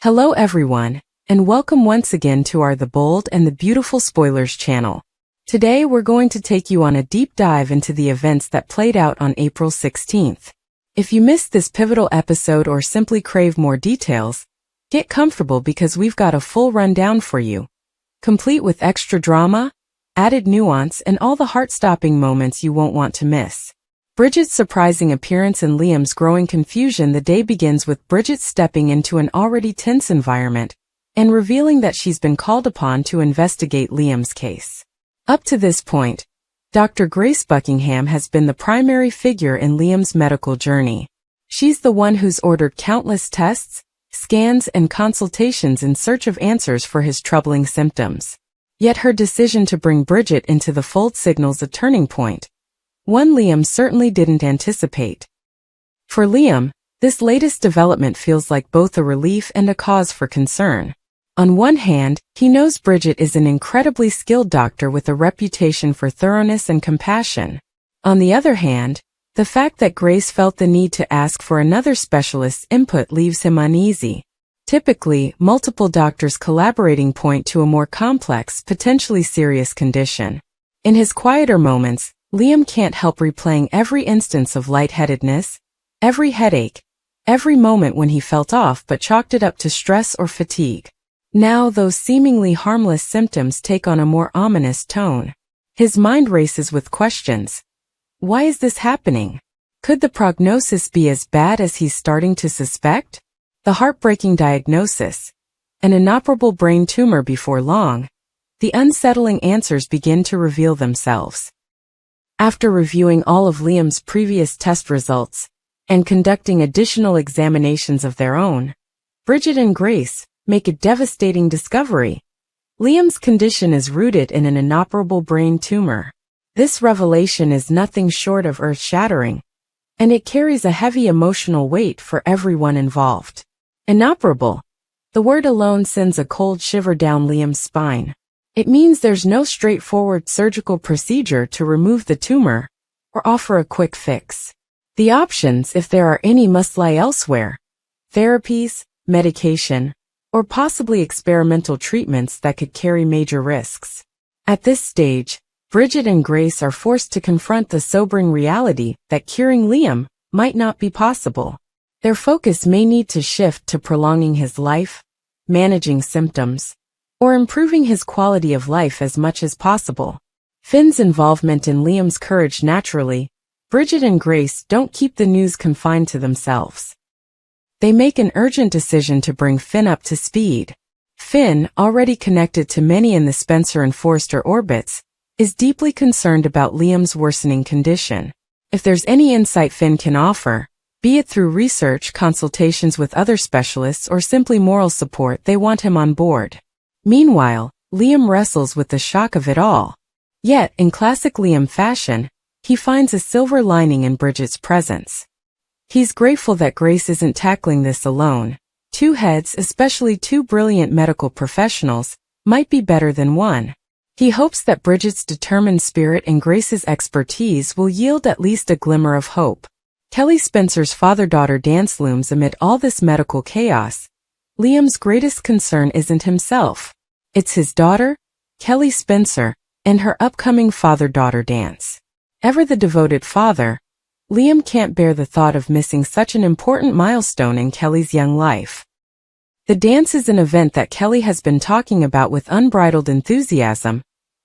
Hello everyone, and welcome once again to our The Bold and the Beautiful Spoilers channel. Today we're going to take you on a deep dive into the events that played out on April 16th. If you missed this pivotal episode or simply crave more details, get comfortable because we've got a full rundown for you, complete with extra drama, added nuance, and all the heart-stopping moments you won't want to miss. Bridget's surprising appearance and Liam's growing confusion. The day begins with Bridget stepping into an already tense environment and revealing that she's been called upon to investigate Liam's case. Up to this point, Dr. Grace Buckingham has been the primary figure in Liam's medical journey. She's the one who's ordered countless tests, scans, and consultations in search of answers for his troubling symptoms. Yet her decision to bring Bridget into the fold signals a turning point, one Liam certainly didn't anticipate. For Liam, this latest development feels like both a relief and a cause for concern. On one hand, he knows Bridget is an incredibly skilled doctor with a reputation for thoroughness and compassion. On the other hand, the fact that Grace felt the need to ask for another specialist's input leaves him uneasy. Typically, multiple doctors collaborating point to a more complex, potentially serious condition. In his quieter moments, Liam can't help replaying every instance of lightheadedness, every headache, every moment when he felt off but chalked it up to stress or fatigue. Now those seemingly harmless symptoms take on a more ominous tone. His mind races with questions. Why is this happening? Could the prognosis be as bad as he's starting to suspect? The heartbreaking diagnosis, an inoperable brain tumor before long, the unsettling answers begin to reveal themselves. After reviewing all of Liam's previous test results and conducting additional examinations of their own, Bridget and Grace make a devastating discovery. Liam's condition is rooted in an inoperable brain tumor. This revelation is nothing short of earth-shattering, and it carries a heavy emotional weight for everyone involved. Inoperable. The word alone sends a cold shiver down Liam's spine. It means there's no straightforward surgical procedure to remove the tumor or offer a quick fix. The options, if there are any, must lie elsewhere. Therapies, medication, or possibly experimental treatments that could carry major risks. At this stage, Bridget and Grace are forced to confront the sobering reality that curing Liam might not be possible. Their focus may need to shift to prolonging his life, managing symptoms, or improving his quality of life as much as possible. Finn's involvement in Liam's courage naturally. Bridget and Grace don't keep the news confined to themselves. They make an urgent decision to bring Finn up to speed. Finn, already connected to many in the Spencer and Forrester orbits, is deeply concerned about Liam's worsening condition. If there's any insight Finn can offer, be it through research, consultations with other specialists, or simply moral support, they want him on board. Meanwhile, Liam wrestles with the shock of it all. Yet, in classic Liam fashion, he finds a silver lining in Bridget's presence. He's grateful that Grace isn't tackling this alone. Two heads, especially two brilliant medical professionals, might be better than one. He hopes that Bridget's determined spirit and Grace's expertise will yield at least a glimmer of hope. Kelly Spencer's father-daughter dance looms amid all this medical chaos. Liam's greatest concern isn't himself. It's his daughter, Kelly Spencer, and her upcoming father-daughter dance. Ever the devoted father, Liam can't bear the thought of missing such an important milestone in Kelly's young life. The dance is an event that Kelly has been talking about with unbridled enthusiasm,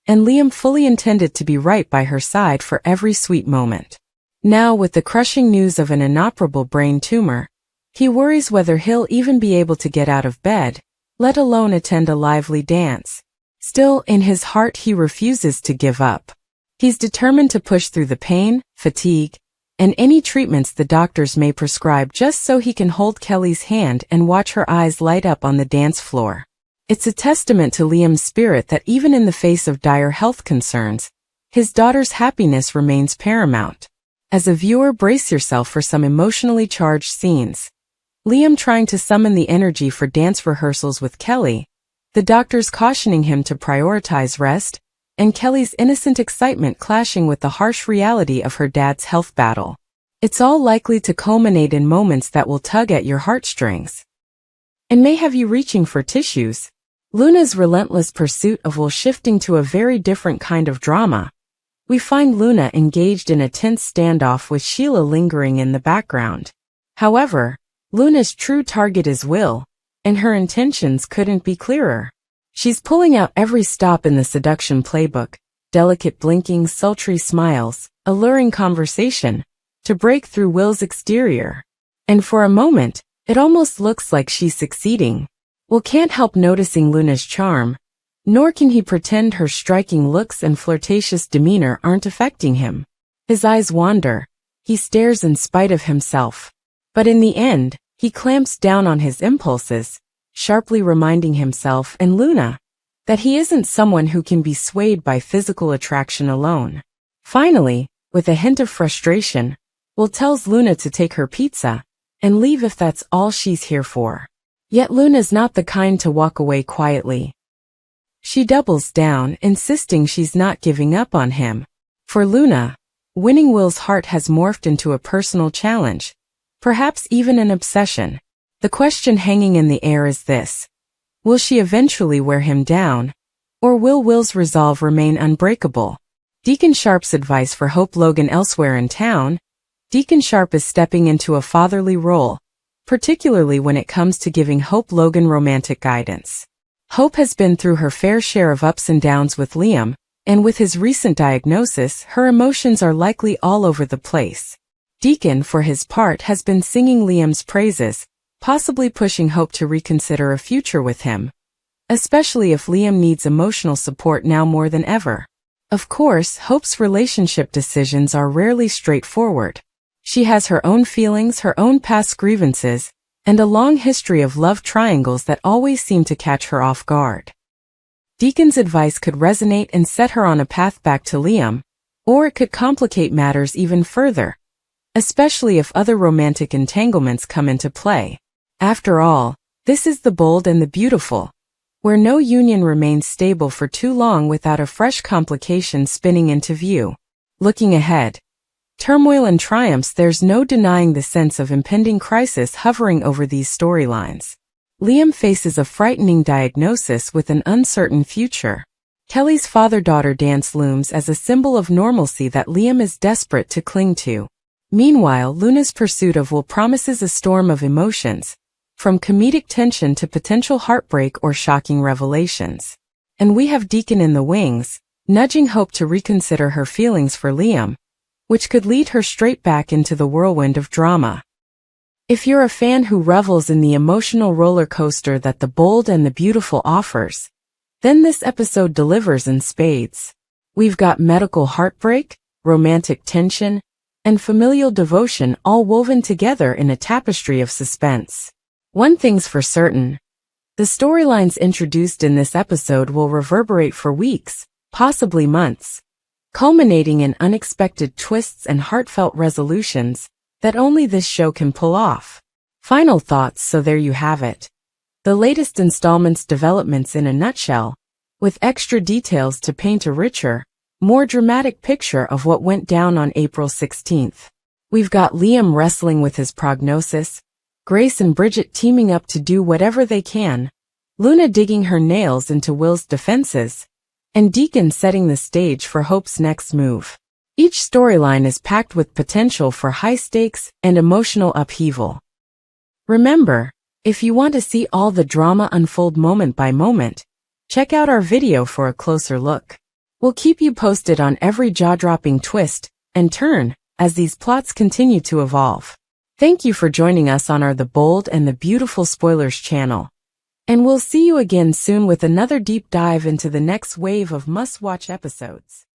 and Liam fully intended to be right by her side for every sweet moment. Now, with the crushing news of an inoperable brain tumor, he worries whether he'll even be able to get out of bed, let alone attend a lively dance. Still, in his heart he refuses to give up. He's determined to push through the pain, fatigue, and any treatments the doctors may prescribe just so he can hold Kelly's hand and watch her eyes light up on the dance floor. It's a testament to Liam's spirit that even in the face of dire health concerns, his daughter's happiness remains paramount. As a viewer, brace yourself for some emotionally charged scenes. Liam trying to summon the energy for dance rehearsals with Kelly, the doctors cautioning him to prioritize rest, and Kelly's innocent excitement clashing with the harsh reality of her dad's health battle. It's all likely to culminate in moments that will tug at your heartstrings. and may have you reaching for tissues. Luna's relentless pursuit of Will shifting to a very different kind of drama. We find Luna engaged in a tense standoff with Sheila lingering in the background. However, Luna's true target is Will, and her intentions couldn't be clearer. She's pulling out every stop in the seduction playbook, delicate blinking, sultry smiles, alluring conversation, to break through Will's exterior. And for a moment, it almost looks like she's succeeding. Will can't help noticing Luna's charm, nor can he pretend her striking looks and flirtatious demeanor aren't affecting him. His eyes wander, he stares in spite of himself. But in the end, he clamps down on his impulses, sharply reminding himself and Luna that he isn't someone who can be swayed by physical attraction alone. Finally, with a hint of frustration, Will tells Luna to take her pizza and leave if that's all she's here for. Yet Luna's not the kind to walk away quietly. She doubles down, insisting she's not giving up on him. For Luna, winning Will's heart has morphed into a personal challenge, perhaps even an obsession. The question hanging in the air is this: will she eventually wear him down, or will Will's resolve remain unbreakable? Deacon Sharp's advice for Hope Logan. Elsewhere in town, Deacon Sharp is stepping into a fatherly role, particularly when it comes to giving Hope Logan romantic guidance. Hope has been through her fair share of ups and downs with Liam, and with his recent diagnosis, her emotions are likely all over the place. Deacon, for his part, has been singing Liam's praises, possibly pushing Hope to reconsider a future with him, especially if Liam needs emotional support now more than ever. Of course, Hope's relationship decisions are rarely straightforward. She has her own feelings, her own past grievances, and a long history of love triangles that always seem to catch her off guard. Deacon's advice could resonate and set her on a path back to Liam, or it could complicate matters even further, especially if other romantic entanglements come into play. After all, this is the bold and the beautiful, where no union remains stable for too long without a fresh complication spinning into view. Looking ahead, turmoil and triumphs, there's no denying the sense of impending crisis hovering over these storylines. Liam faces a frightening diagnosis with an uncertain future. Kelly's father-daughter dance looms as a symbol of normalcy that Liam is desperate to cling to. Meanwhile, Luna's pursuit of Will promises a storm of emotions, from comedic tension to potential heartbreak or shocking revelations. And we have Deacon in the wings, nudging Hope to reconsider her feelings for Liam, which could lead her straight back into the whirlwind of drama. If you're a fan who revels in the emotional roller coaster that The Bold and the Beautiful offers, then this episode delivers in spades. We've got medical heartbreak, romantic tension, and familial devotion all woven together in a tapestry of suspense. One thing's for certain: the storylines introduced in this episode will reverberate for weeks, possibly months, culminating in unexpected twists and heartfelt resolutions that only this show can pull off. Final thoughts: so there you have it. The latest installment's developments in a nutshell, with extra details to paint a richer, more dramatic picture of what went down on April 16th. We've got Liam wrestling with his prognosis, Grace and Bridget teaming up to do whatever they can, Luna digging her nails into Will's defenses, and Deacon setting the stage for Hope's next move. Each storyline is packed with potential for high stakes and emotional upheaval. Remember, if you want to see all the drama unfold moment by moment, check out our video for a closer look. We'll keep you posted on every jaw-dropping twist and turn as these plots continue to evolve. Thank you for joining us on our The Bold and the Beautiful Spoilers channel. And we'll see you again soon with another deep dive into the next wave of must-watch episodes.